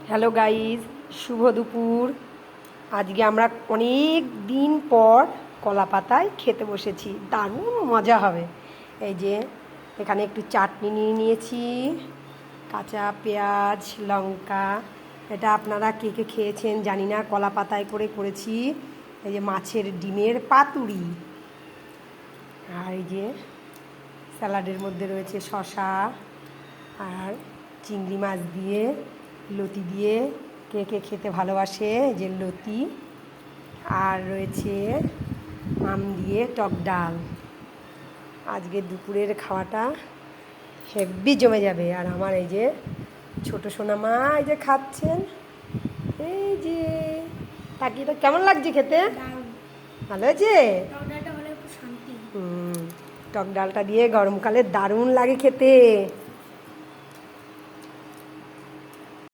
Hello guys, শুভ দুপুর। আজকে আমরা অনেক দিন পর কলা পাতায় খেতে বসেছি, দারুণ মজা হবে। এই যে এখানে একটু চাটনি নিয়ে নিয়েছি, কাঁচা পেঁয়াজ লঙ্কা। এটা আপনারা কে কে খেয়েছেন জানি না, কলা পাতায় করে করেছি। এই যে মাছের ডিমের পাতুরি, আর এই যে স্যালাডের মধ্যে রয়েছে শসা আর চিংড়ি মাছ দিয়ে লতি দিয়ে। কে কে খেতে ভালোবাসে, যে লতি। আর রয়েছে আম দিয়ে টক ডাল। আজকে দুপুরের খাওয়াটা হেব্বি জমে যাবে। আর আমার এই যে ছোটো সোনামা এই যে খাচ্ছেন, এই যে তাকিয়ে। তো কেমন লাগছে খেতে? ভালো হয়েছে। টক ডালটা দিয়ে গরমকালে দারুণ লাগে খেতে।